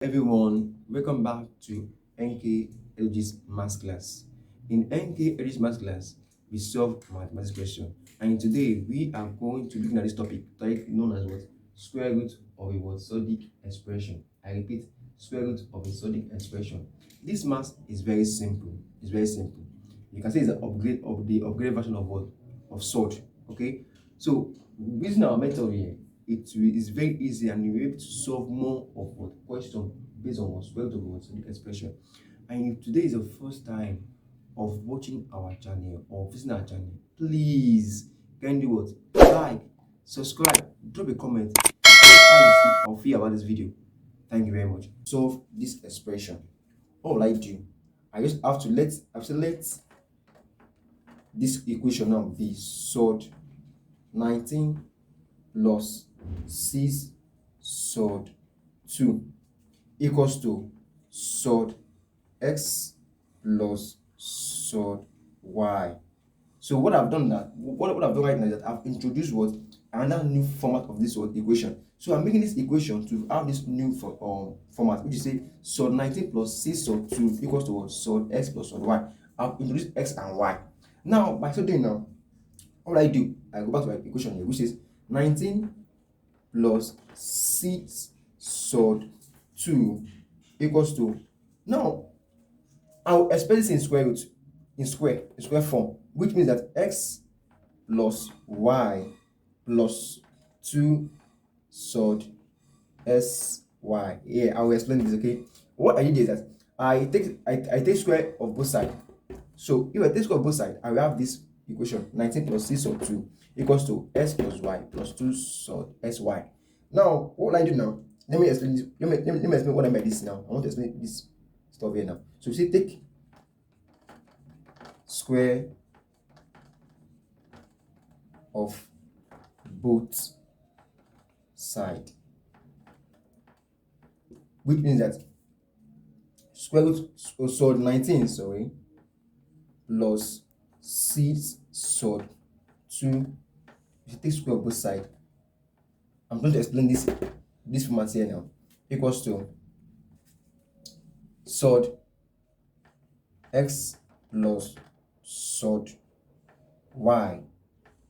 Everyone, welcome back to NK Edge's Math Class. In NK Edge's Math Class, we solve mathematics question, and today we are going to look at this topic known as what square root of a what Surdic expression. I repeat, square root of a Surdic expression. This math is very simple. It's very simple. You can say it's an upgrade of the upgraded version of what of Surd. Okay, so using our method here, is very easy and you'll be able to solve more of what question based on what square root of what Surdic expression. And if today is the first time of watching our channel or visiting our channel, please can do what? Like, subscribe, drop a comment, tell us how you see or feel about this video. Thank you very much. Solve this expression. All I do, I just have to let this equation now be solved 19 plus 6 sod 2 equals to sod x plus sod y. So what I've done right now is that I've introduced what another new format of this equation. So I'm making this equation to have this new format, which is say sod 19 plus 6 sod 2 equals to what sod x plus sod y. I've introduced x and y. Now by so doing now, what I do, I go back to my equation here, which is 19 plus 6 sod 2 equals to, now I'll express this in square root, in square form, which means that x plus y plus 2 sod sy. Yeah, I will explain this. Okay, what I did is that I take square of both sides. So if I take square of both sides, I will have this equation 19 plus 6 sod 2 equals to x plus y plus 2 sod sy. Now what will I do now? Let me explain this. Let me explain what I mean by this now. I want to explain this stuff here now. So you see, take square of both sides, which means that square root sod 19 plus 6 sod 2. If you take square of both sides, I'm going to explain this format here now, equals to sod x plus sod y.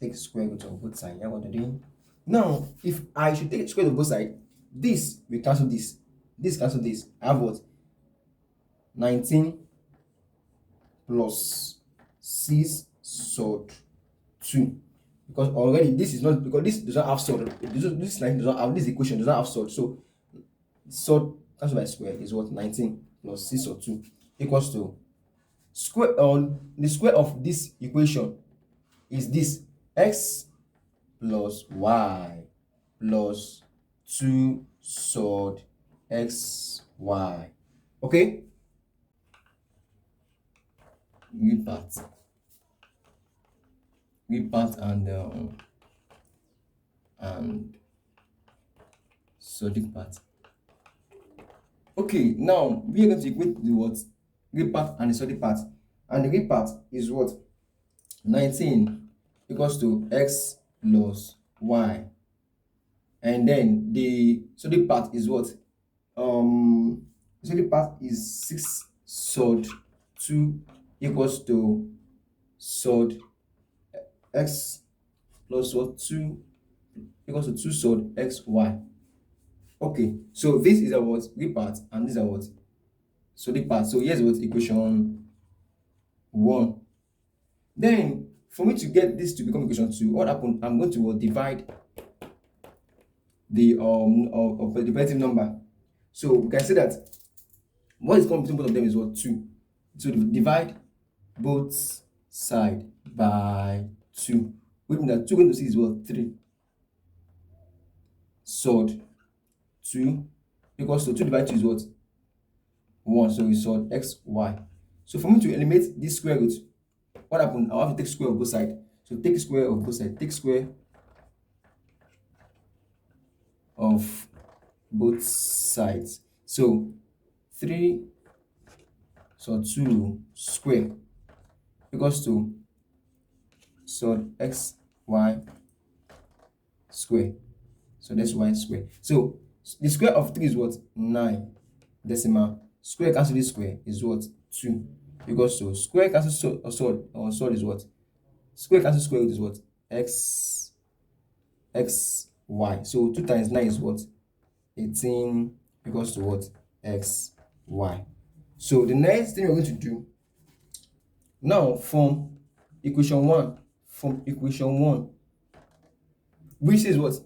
Take square root of both sides. You what to do? Now, if I should take square root of both sides, this will cancel this. This cancel this. I have what? 19 plus 6 sod 2. Because already this is not, because this does not have sod. This 19 does not have, this equation does not have sod. So sod cancelled by square is what? 19 plus 6 sod 2 equals to square on the square of this equation is this x plus y plus 2 sod xy. Okay, read part and Surdic part. Okay, now we are going to equate the what read part and the Surdic part, and the read part is what 19 equals to x plus y, and then the Surdic part is what the Surdic part is 6 sod 2 equals to sod x plus what 2 equals to 2 sod xy. Okay, so this is our read part and this is our Surdic part. So here's what equation 1. Then for me to get this to become equation 2, what happened? I'm going to divide the relative number. So we can say that what is common between both of them is what? 2. So divide both sides by 2, which means that 2 going to 6 is what? 3 sod 2 equals to 2 divided 2 is what? 1. So it's sod xy. So for me to eliminate this square root, what happened? I'll have to take square of both sides. So take square of both sides. Take square of both sides. So 3 sod 2 square equals to sod xy square. So that's y square. So the square of 3 is what? 9. decimal. Square cancel this square is what? 2. Because so square cancel sword is what? Square cancel square root is what? Y. So 2 times 9 is what? 18 equals to what? X, Y. So the next thing we're going to do now from equation 1, which is what?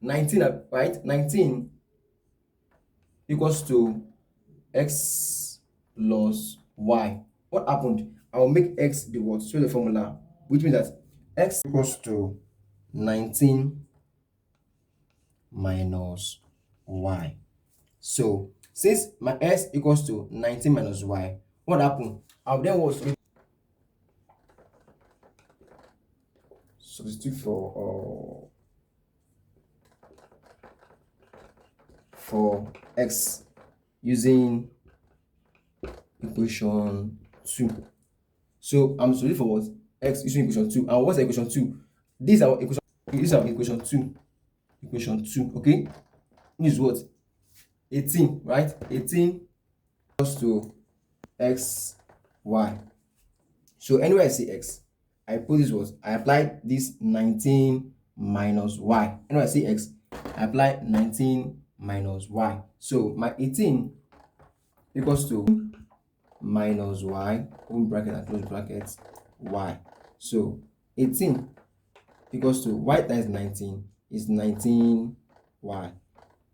19, right? 19 equals to x plus y. What happened? I will make x the what? So the formula, which means that x equals to 19 minus y. So since my x equals to 19 minus y, what happened? I'll then what? Substitute for x using equation 2. So I'm solving for what? X using equation 2. And what's the equation 2? This is our equation 2. Equation 2, okay? This is what? 18, right? 18 equals to x, y. So anywhere I see x, I put this what? I apply this 19 minus y. Anywhere I see x, I apply 19 minus y. So my 18 equals to minus y, open bracket and close bracket, y. So 18 equals to y times 19 is 19y.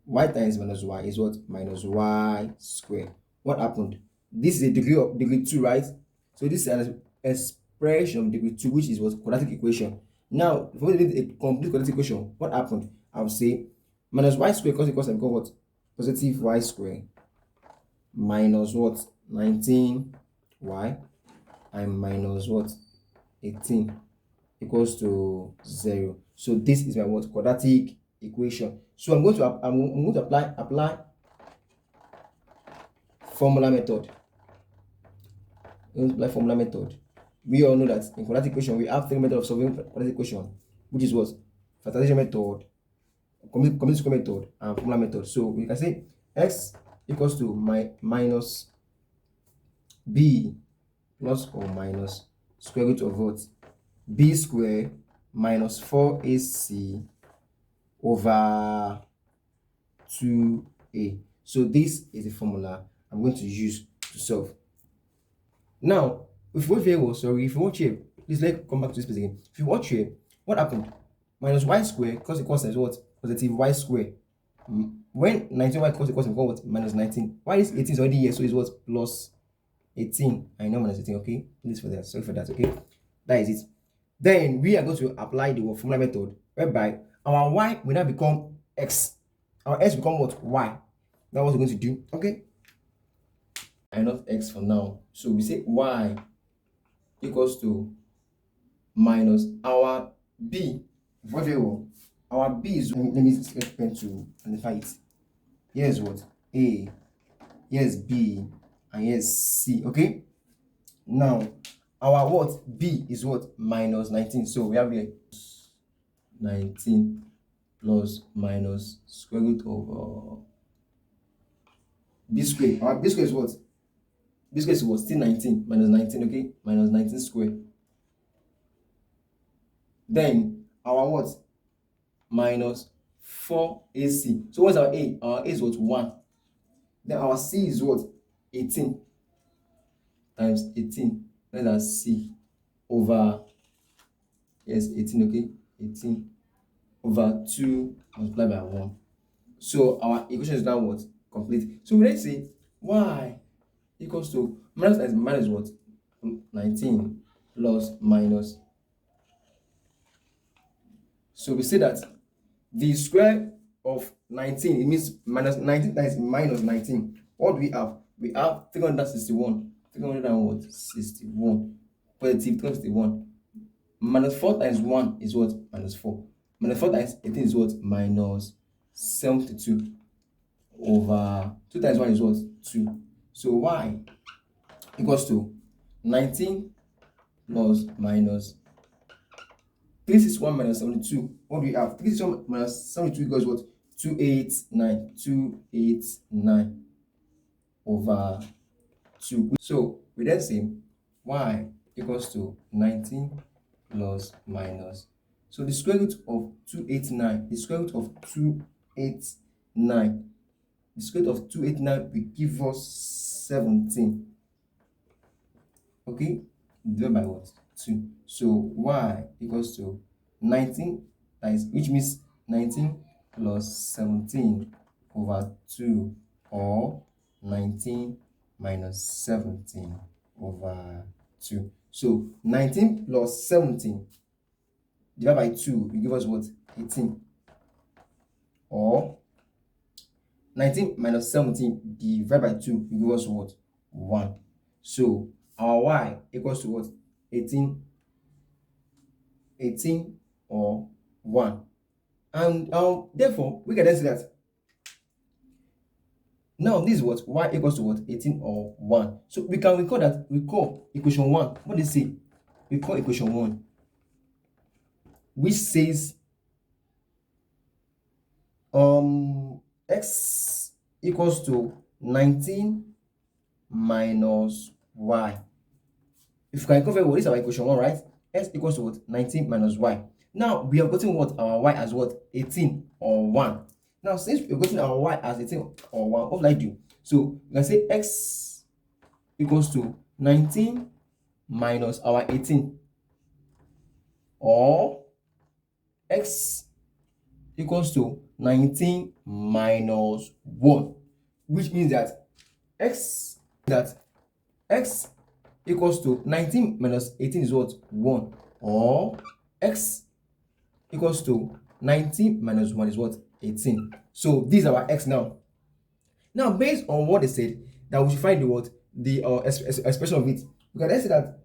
Y times minus y is what? Minus y squared. What happened? This is a degree 2, right? So this is an expression of degree 2, which is what? Quadratic equation. Now, if we need a complete quadratic equation, what happened? I will say minus y squared equals what? Positive y squared minus what? 19y and minus what? 18 equals to 0. So this is my what? Quadratic equation. So I'm going to apply formula method. We all know that in quadratic equation we have 3 methods of solving quadratic equation, which is what? Factorization method, complete square method, and formula method. So we can say x equals to minus b plus or minus square root of what? B square minus 4ac over 2a. So this is the formula I'm going to use to solve. Now, if you watch here, please come back to this place again. If you watch here, what happened? Minus y square because equals what? Positive y square. When 19y equals what? Minus 19. Why is 18 is already here? So it's what? Plus 18. I know minus 18, okay? Please for that. Sorry for that, okay? That is it. Then we are going to apply the formula method, whereby our y will now become x. Our x become what? Y. That's what we're going to do, okay? And not x for now. So we say y equals to minus our b. Our b is, let me get pen to identify it. Here's what? A. Here's b. And here's c, okay? Now, our what? B is what? Minus 19. So we have here 19 plus minus square root of b square. Our b square is what? B square is what? Still 19 minus 19, okay? Minus 19 square. Then our what? Minus 4ac. So what's our a? Our a is what? 1. Then our c is what? 18 times 18. Let us c over, yes, 18, okay? 18 over 2 multiplied by 1. So our equation is now what? Complete. So let's say y equals to minus what? 19 plus minus. So we say that the square of 19, it means minus 19 times minus 19. What do we have? We have 361. 361. Positive 361. Minus 4 times 1 is what? Minus 4. Minus 4 times 18 is what? Minus 72 over 2 times 1 is what? 2. So y equals to 19 plus minus 361 minus 72. What do we have? 361 minus 72 equals what? 289. 289. over 2. So we then say y equals to 19 plus minus. So the square root of 289, the square root of 289, the square root of 289 will give us 17. Okay, divided by what? 2. So y equals to 19, which means 19 plus 17 over 2, or 19 minus 17 over 2. So 19 plus 17 divided by 2 will give us what? 18. Or 19 minus 17 divided by 2 will give us what? 1. So our y equals to what? 18 or 1. And therefore we can then say that now this is what? Y equals to what? 18 or 1. So we can recall that, we call equation 1. What does it say? We call equation 1, which says x equals to 19 minus y. If you can recall very well, this is our equation 1, right? X equals to what? 19 minus y. Now we have gotten what? Our y as what? 18 or 1. Now since we've gotten our y as 18 or 1, what will I do? So we can say x equals to 19 minus our 18, or x equals to 19 minus 1, which means that x equals to 19 minus 18 is what? 1, or x equals to 19 minus 1 is what? 18. So these are our x now. Now based on what they said, that we should find the what? The expression of it. We can then say that,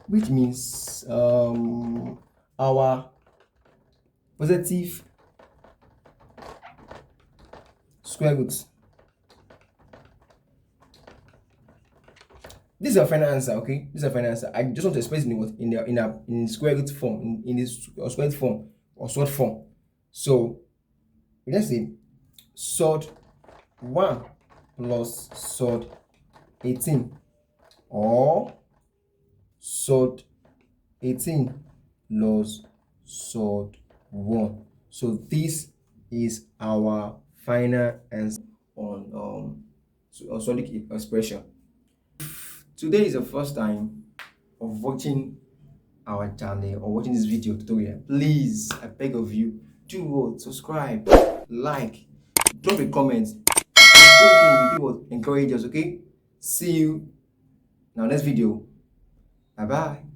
which means our positive square root. This is our final answer. Okay, this is our final answer. I just want to express in what? In square root form, in this square root form or short form. So let's say sod 1 plus sod 18, or sod 18 plus sod 1. So this is our final answer on Surdic expression. Today is the first time of watching our channel or watching this video tutorial. Please, I beg of you, do what? Subscribe, like, drop a comment. Everything we do will encourage us. Okay, see you in our next video. Bye bye.